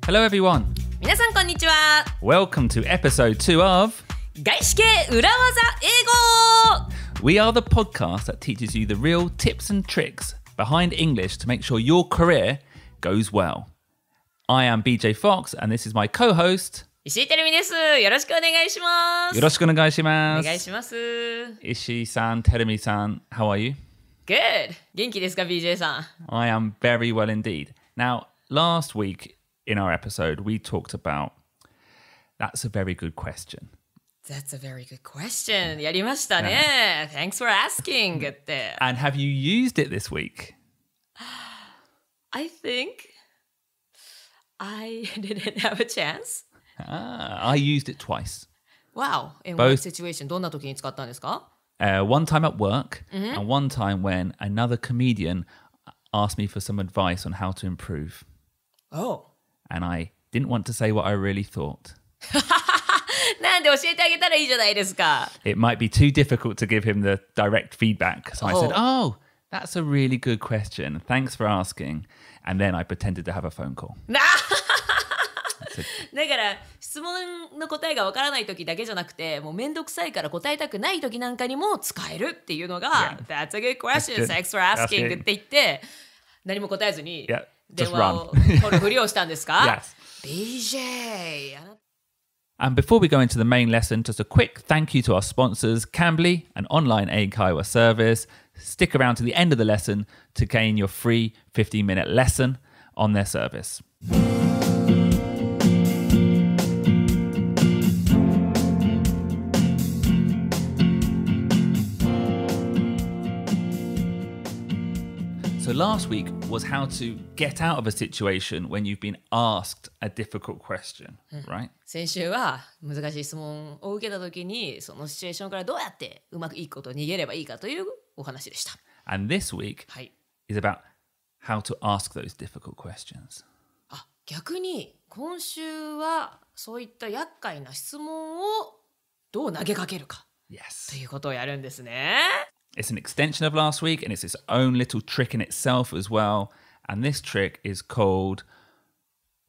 Hello everyone. 皆さんこんにちは。 Welcome to episode 2 of 外資系裏技英語 We are the podcast that teaches you the real tips and tricks behind English to make sure your career goes well. I am BJ Fox and this is my co-host 石井てるみです。よろしくお願いします。よろしくお願いします。お願いします。石井さん、てるみさん、how are you? Good. 元気ですか BJ さん。I am very well indeed. Now, last week in our episode, we talked about that's a very good question. That's a very good question. やりましたね。Thanks for asking って。And have you used it this week? I think I didn't have a chance. I used it twice. Wow. In what situation? どんな時に使ったんですか？One time at work and one time when another comedian asked me for some advice on how to improve. Oh. And I didn't want to say what I really thought. なんで教えてあげたらいいじゃないですか。It might be too difficult to give him the direct feedback. So I said, oh, that's a really good question. Thanks for asking. And then I pretended to have a phone call. だから質問の答えがわからない時だけじゃなくてもうめんどくさいから答えたくない時なんかにも使えるっていうのが、That's a good question. Thanks for asking って言って何も答えずに電話を取るふりをしたんですかBJ And before we go into the main lesson, just a quick thank you to our sponsors, Cambly, an online英会話 service. Stick around to the end of the lesson to gain your free 15-minute lesson on their service. So last week was how to get out of a situation when you've been asked a difficult question, right? 先週は難しい質問を受けた時にそのシチュエーションからどうやってうまくいいことを逃げればいいかというお話でした。And this week is about how to ask those difficult questions. 逆に今週はそういった厄介な質問をどう投げかけるかということをやるんですね。It's an extension of last week and it's its own little trick in itself as well. And this trick is called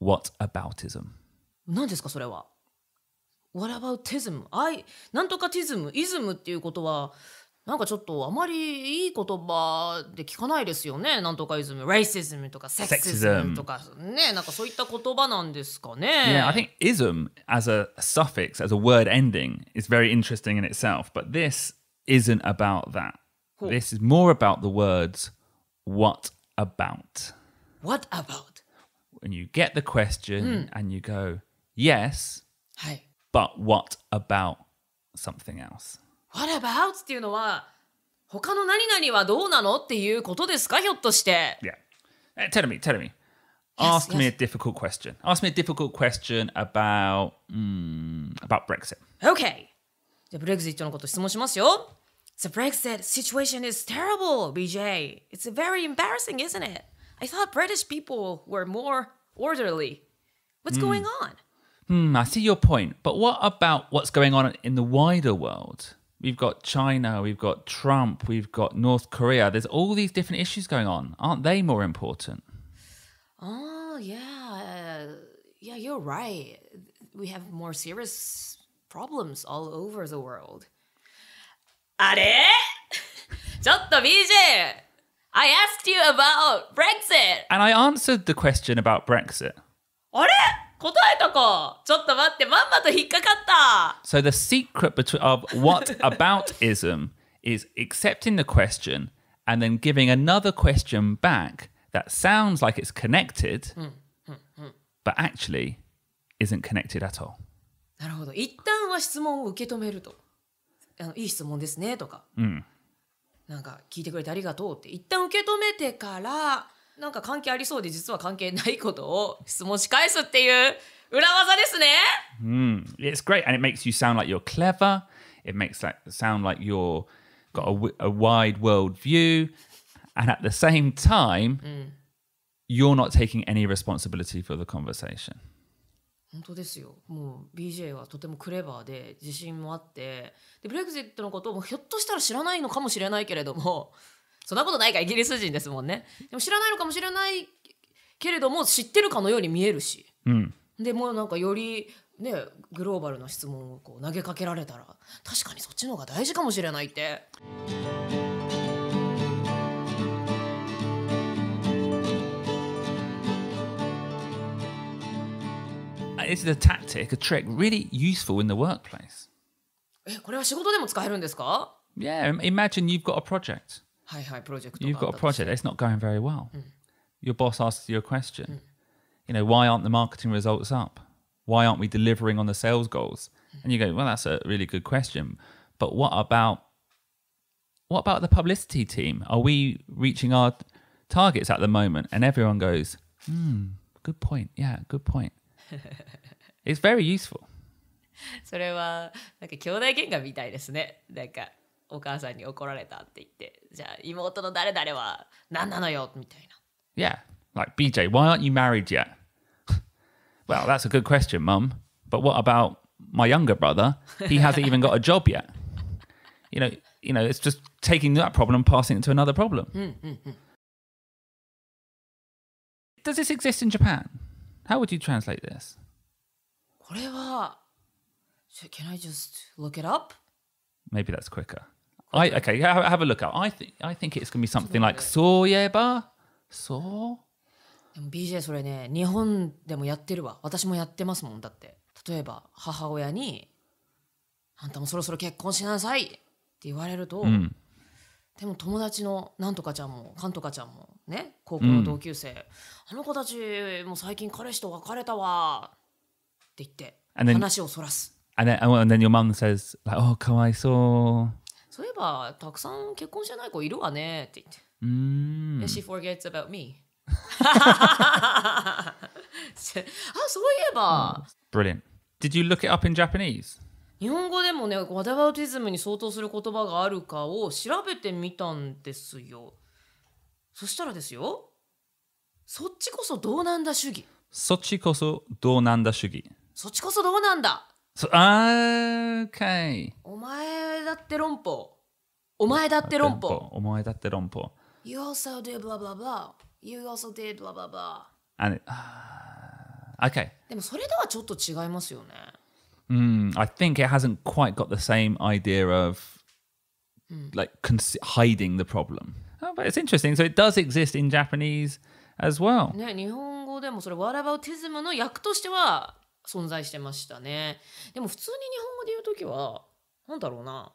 Whataboutism. 何ですかそれは Whataboutism なんとかティズムイズムっていうことはなんかちょっとあまりいい言葉で聞かないですよね。なんとかイズム Racism とか Sexism とかねなんかそういった言葉なんですかね。Yeah, I think ism as a suffix, as a word ending is very interesting in itself. But this isn't about that. This is more about the words what about. What about? When you get the question and you go, yes, but what about something else? What about? っていうのは他の何々はどうなのっていうことですかひょっとして。Yeah. Tell me. Ask me a difficult question. Ask me a difficult question about Brexit. Okay. じゃあブレグジットのこと質問しますよ。The Brexit situation is terrible, BJ. It's very embarrassing, isn't it? I thought British people were more orderly. What's going on? I see your point. But what about what's going on in the wider world? We've got China, we've got Trump, we've got North Korea. There's all these different issues going on. Aren't they more important? Oh, yeah. Yeah, you're right. We have more serious problems all over the world. あれちょっと BJ! I asked you about Brexit! And I answered the question about Brexit. あれ答えたかちょっと待ってまんまと引っかかった So the secret of whataboutism is accepting the question and then giving another question back that sounds like it's connected but actually isn't connected at all. なるほど。一旦は質問を受け止めると。いい質問ですねとか、なんか聞いてくれてありがとうって一旦受け止めてからなんか関係ありそうで実は関係ないことを質問し返すっていう裏技ですね。It's great and it makes you sound like you're clever. It makes it sound like you're got a wide world view and at the same time you're not taking any responsibility for the conversation. 本当ですよ。もう BJ はとてもクレバーで自信もあってでブレグジットのことをひょっとしたら知らないのかもしれないけれどもそんなことないかイギリス人ですもんね。でも知らないのかもしれないけれども知ってるかのように見えるしでもうなんかよりねグローバルな質問をこう投げかけられたら確かにそっちの方が大事かもしれないって。It's a tactic, a trick, really useful in the workplace. これは仕事でも使えるんですか？ Yeah, imagine you've got a project. はいはい、プロジェクト You've があ got っ a たとして。 project, it's not going very well. Your boss asks you a question. You know, why aren't the marketing results up? Why aren't we delivering on the sales goals? And you go, well, that's a really good question. But what about the publicity team? Are we reaching our targets at the moment? And everyone goes, good point. Yeah, good point. It's very useful. それはなんか兄弟喧嘩みたいですね。なんかお母さんに怒られたって言って、じゃあ妹の誰々は何なのよみたいな。Yeah, like BJ, why aren't you married yet? Well, that's a good question, Mum. But what about my younger brother? He hasn't even got a job yet. You know, it's just taking that problem and passing it to another problem. Does this exist in Japan? How would you translate this? これは Can I just look it up? Maybe that's quicker. Okay, have a look up. I think it's going to be something like そういえばそう。でも BJ それね、日本でもやってるわ。私もやってますもん。だって例えば母親にあんたもそろそろ結婚しなさいって言われると、でも友達のなんとかちゃんもかんとかちゃんもね、高校の同級生、あの子たちも最近彼氏と別れたわって言って話をそらす。And then your mum says, like, oh, かわいそう。そういえばたくさん結婚してない子いるわねって言って。And she forgets about me. あ、そういえば。Brilliant. Did you look it up in Japanese? 日本語でもね、Whataboutismに相当する言葉があるかを調べてみたんですよ。そしたらですよ、そっちこそどうなんだ主義。そっちこそどうなんだ主義。そっちこそどうなんだ。Okay. お前だって論法。お前だって論法。お前だって論法。You also did blah blah blah. You also did blah blah blah. And okay. でもそれとはちょっと違いますよね。I think it hasn't quite got the same idea of like hiding the problem. Oh, but it's interesting. So it does exist in Japanese as well. ね、日本語でもそれ Whataboutism の訳としては存在してましたね。でも普通に日本語で言うときはなんだろうな。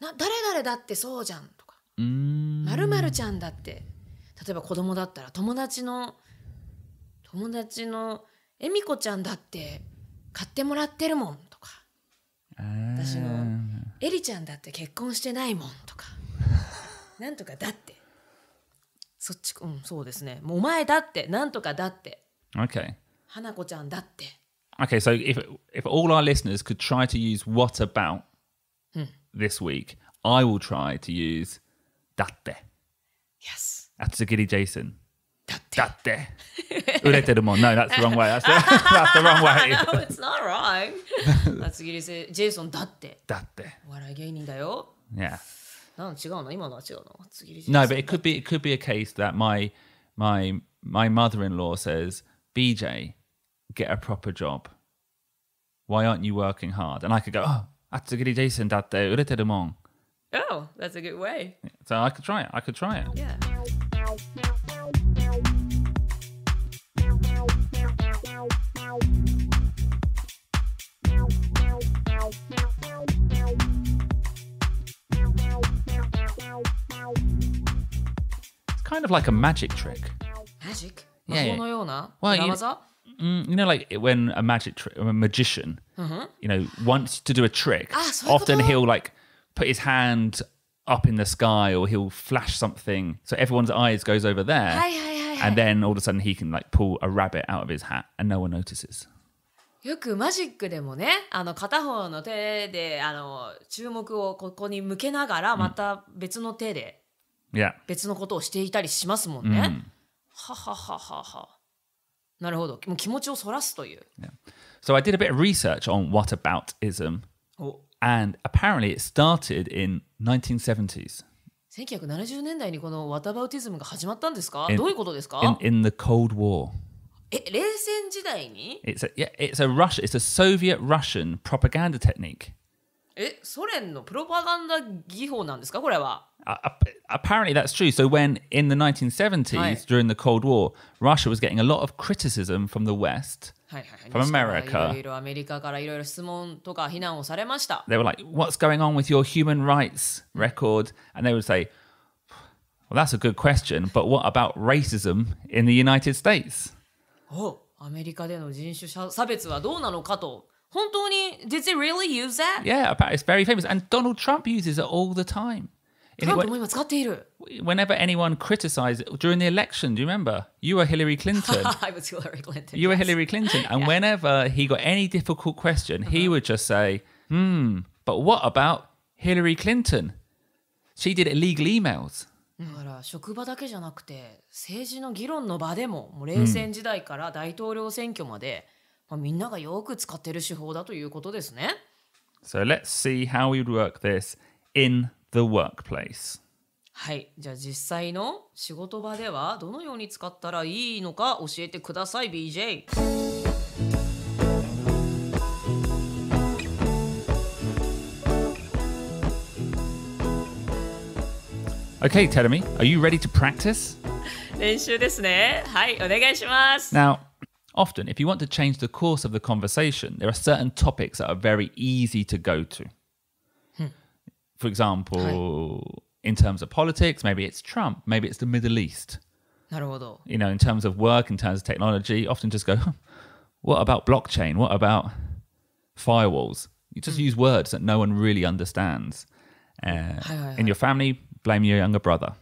誰々だってそうじゃんとか。〇〇ちゃんだって。例えば子供だったら友達のえみこちゃんだって買ってもらってるもんとか。私のえりちゃんだって結婚してないもんとか。なんとかだって。そっち、そうですね。もうお前だってなんとかだって。Okay. 花子ちゃんだって。Okay, so if all our listeners could try to use what about this week, I will try to use だって。Yes. 厚切り Jason. だって。だって。売れてるもん。No, that's the wrong way. That's the wrong way. No, it's not wrong. 厚切りジェイソンだって。だって。お笑い芸人だよ。Yeah. 違うの今のは違うの。厚切りNo, but it could be a case that my mother-in-law says, BJ, get a proper job. Why aren't you working hard? And I could go, oh, 厚切り Jason だって売れてるもん。Oh, that's a good way. So I could try it. Yeah. It's kind of like a magic trick. Magic? Yeah, 魔法のような Well, 裏技 you know, like when a magician, you know, wants to do a trick, often he'll like put his hand up in the sky or he'll flash something so everyone's eyes goes over there, and then all of a sudden he can like pull a rabbit out of his hat and no one notices. よくマジックでもね、片方の手で注目をここに向けながらまた別の手で別のことをしていたりしますもんね。ははははは。なるほど。もう気持ちをそらすという。So I did a bit of research on whataboutism, and apparently it started in 1970s. 1970年代にこの Whataboutism が始まったんですか？どういうことですか？ In the Cold War. 冷戦時代に It's a Soviet Russian propaganda technique. ソ連のプロパガンダ技法なんですかこれは。Apparently that's true. So when in the 1970s, during the Cold War, Russia was getting a lot of criticism from the West, from America. いろいろアメリカからいろいろ質問とか非難をされました。They were like, what's going on with your human rights record? And they would say, well, that's a good question, but what about racism in the United States? アメリカでの人種差別はどうなのかと。本当に Did they really use that? Yeah, it's very famous. And Donald Trump uses it all the time. トランプも今使っている。Whenever anyone criticized it during the election, do you remember? You were Hillary Clinton. I was Hillary Clinton. You were Hillary Clinton. And whenever he got any difficult question, he would just say, but what about Hillary Clinton? She did illegal emails. だから職場だけじゃなくて政治の議論の場でも、もう冷戦時代から大統領選挙まで、みんながよく使っている手法だということですね。So let's see how we would work this in the workplace. はい、じゃあ実際の仕事場ではどのように使ったらいいのか教えてください BJ。 Okay, Terumi, are you ready to practice? 練習ですね。はい、お願いします。 Now, often, if you want to change the course of the conversation, there are certain topics that are very easy to go to. For example, in terms of politics, maybe it's Trump, maybe it's the Middle East. なるほど。You know, in terms of work, in terms of technology, often just go, what about blockchain? What about firewalls? You just use words that no one really understands. In your family, blame your younger brother.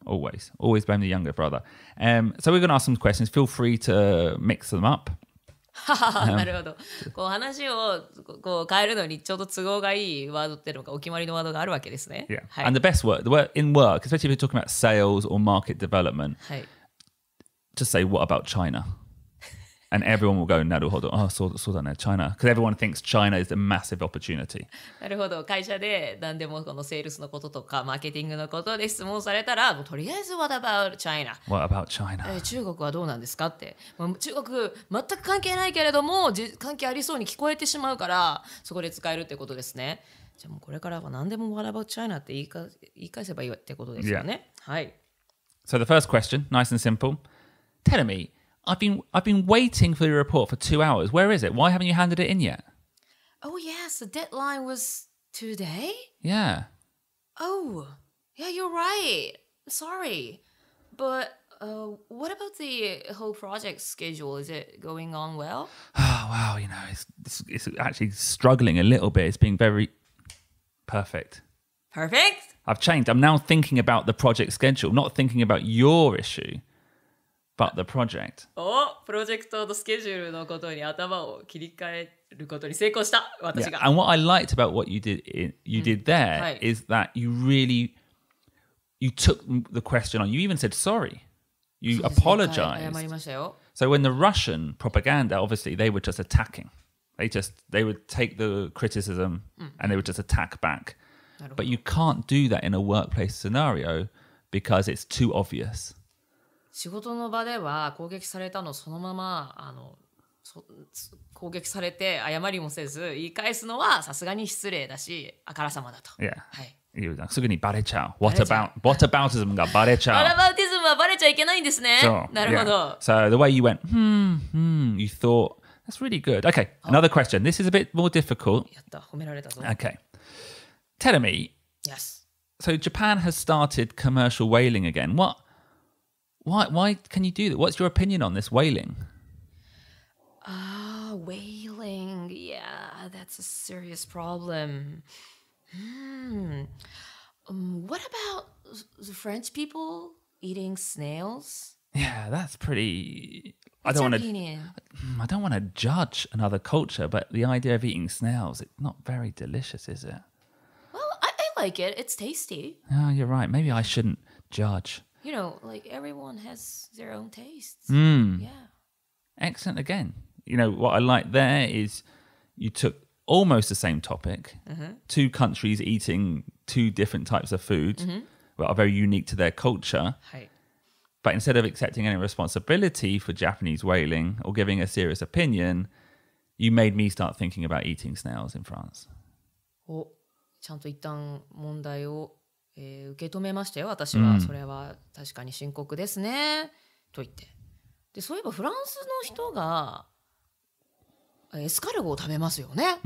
Always blame the younger brother. So we're going to ask some questions. Feel free to mix them up. なるほど。こう話をこう変えるのにちょうど都合がいいワードっていうのがお決まりのワードがあるわけですね。Yeah. はい、And the best word, in work, especially if you're talking about sales or market development, はい、just say, what about China? And everyone will go, なるほど。そうだね、China. Because everyone thinks China is a massive opportunity. なるほど。会社で何でもこのセールスのこととかマーケティングのことで質問されたら、もうとりあえず What about China? What about China? 中国はどうなんですかって。中国全く関係ないけれども関係ありそうに聞こえてしまうからそこで使えるってことですね。じゃあもうこれからは何でも What about China って言い返せばいいってことですよね。はい。So the first question, nice and simple. Tell me, I've been waiting for the report for 2 hours. Where is it? Why haven't you handed it in yet? Oh yes, the deadline was today? Yeah. Oh, yeah, you're right. Sorry. But what about the whole project schedule? Is it going on well? Oh, wow, you know, it's actually struggling a little bit. It's being very perfect. Perfect? I've changed. I'm now thinking about the project schedule, not thinking about your issue.But the project. プロジェクトのスケジュールのことに頭を切り替えることに成功した私が。And what I liked about what you did there is that you took the question on. You even said sorry. You apologized. 謝りましたよ。So when the Russian propaganda, obviously, they were just attacking. They would take the criticism and they would just attack back. But you can't do that in a workplace scenario because it's too obvious.仕事の場では攻撃されたのそのまま攻撃されて謝りもせず言い返すのはさすがに失礼だしあからさまだと。Yeah. はい。すぐにバレちゃう。Whataboutism がバレちゃう。Whataboutism はバレちゃいけないんですね。なるほど。So the way you went, you thought, that's really good. Okay, another question. This is a bit more difficult. やった、褒められたぞ。Okay. Tell me. Yes. So Japan has started commercial whaling again. Why can you do that? What's your opinion on this whaling? Whaling. Yeah, that's a serious problem. What about the French people eating snails? Yeah, that's pretty... What's your opinion? I don't want to judge another culture, but the idea of eating snails, it's not very delicious, is it? Well, I like it. It's tasty. Oh, you're right. Maybe I shouldn't judge.You know, like everyone has their own tastes. Yeah. Excellent again. You know, what I like there is you took almost the same topic, two countries eating two different types of food that are very unique to their culture, But instead of accepting any responsibility for Japanese whaling or giving a serious opinion, you made me start thinking about eating snails in France. ちゃんと一旦問題を、受け止めましたよ。私は、それは確かに深刻ですねと言って。で、そういえばフランスの人がエスカルゴを食べますよね、っ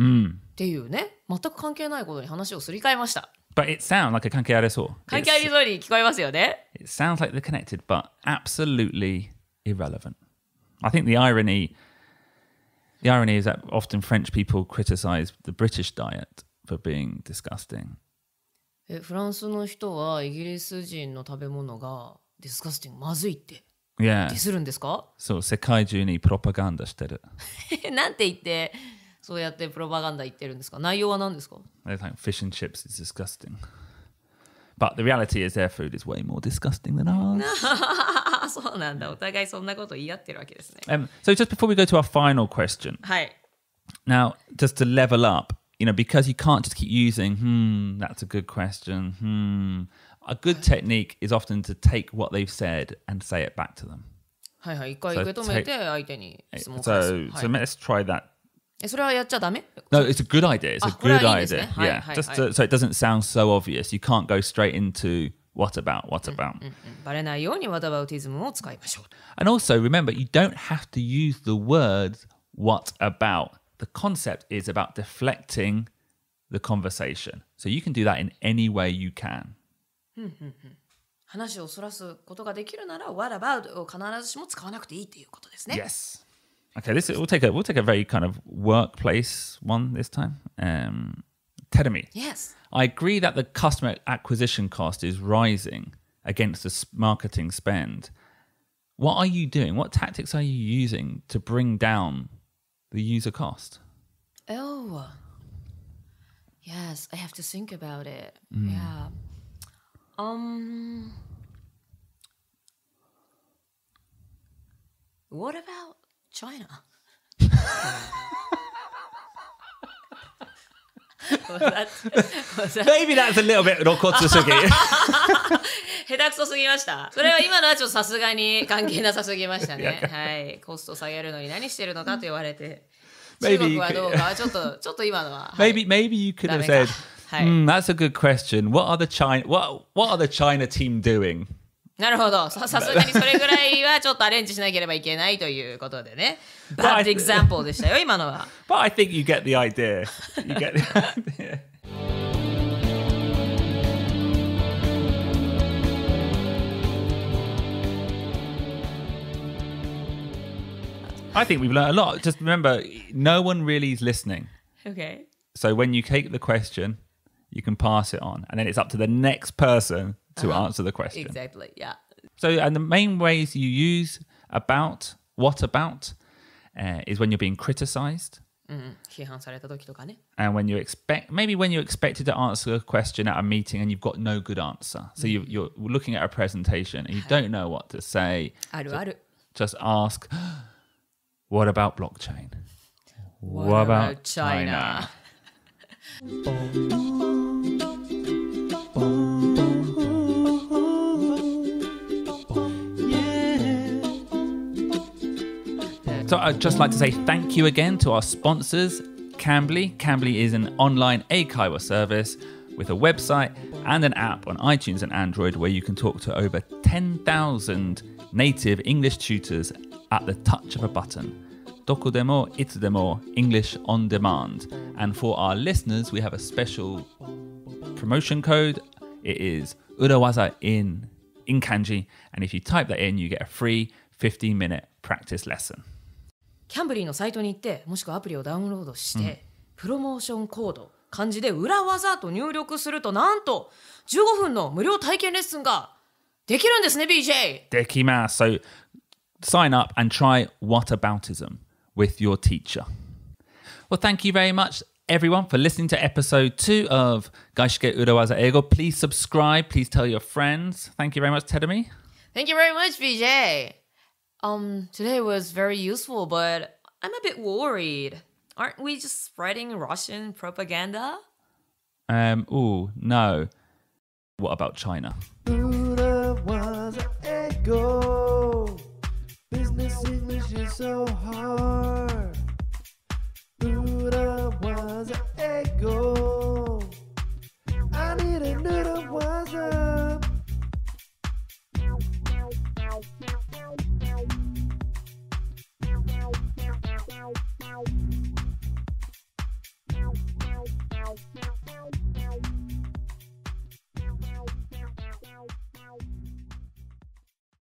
ていうね、全く関係ないことに話をすり替えました。But it sounds like a 関係ありそう。関係ありそうに聞こえますよね。It sounds like they're connected, but absolutely irrelevant. I think the irony is that often French people criticize the British diet for being disgusting. フランスの人はイギリス人の食べ物がディスカスティングまずいってディスるんですか？そう、世界中にプロパガンダしてる。なんて言ってそうやってプロパガンダ言ってるんですか？内容は何ですか？ They think fish and chips is disgusting. But the reality is their food is way more disgusting than ours. そうなんだ。お互いそんなこと言い合ってるわけですね。So just before we go to our final question. はい。Now, just to level up, because you can't just keep using, that's a good question, a good technique is often to take what they've said and say it back to them. はいはい。一回受け止めて相手に質問を返す。So let's try that. それはやっちゃダメ？ No, it's a good idea. It's a good idea. Yeah, just so it doesn't sound so obvious. You can't go straight into what about. バレないように Whataboutism を使いましょう。And also remember, you don't have to use the words what about. The concept is about deflecting the conversation. So you can do that in any way you can. 話をそらすことができるなら What about を必ずしも使わなくていいっていうことですね。Yes. Okay, we'll take a very kind of workplace one this time. Tell me. Yes. I agree that the customer acquisition cost is rising against the marketing spend. What are you doing? What tactics are you using to bring down the user cost? Oh, yes, I have to think about it. Yeah. What about China? Maybe that's a little bit 露骨すぎ。下手くそすぎました。それは今のはちょっとさすがに関係なさすぎましたね。はい、コスト下げるのに何してるのかと言われて、中国はどうかはちょっと今のは。Maybe you could have said, that's a good question. What are the China team doing? なるほど。さすがにそれぐらいはちょっとアレンジしなければいけないということでね。Bad example でしたよ、今のは。But I think you get the idea. You get the idea. I think we've learned a lot. Just remember, no one really is listening. Okay. So when you take the question, you can pass it on. And then it's up to the next person to answer the question. Exactly, yeah. So, and the main ways you use about, what about, is when you're being criticized. 批判された時とかね。And when you expected to answer a question at a meeting and you've got no good answer. So you're looking at a presentation and you don't know what to say. あるある。Just ask, what about blockchain? What about China? So I'd just like to say thank you again to our sponsors, Cambly. Cambly is an online eikaiwa service with a website and an app on iTunes and Android where you can talk to over 10,000 native English tutors at the touch of a button. どこでもいつでも English on demand. And for our listeners, we have a special promotion code. It is urawaza in kanji. And if you type that in, you get a free 15-minute practice lesson. Cambly のサイトに行って、もしくはアプリをダウンロードして、プロモーションコード、漢字で裏技と入力すると、なんと15分の無料体験レッスンができるんですね、BJ! できます。So sign up and try Whataboutism with your teacher. Well, thank you very much, everyone, for listening to episode 2 of 外資系裏技英語. Please subscribe. Please tell your friends. Thank you very much, Terumi. Thank you very much, BJ. Today was very useful, but I'm a bit worried. Aren't we just spreading Russian propaganda? No. What about China? go. Business English is so hard.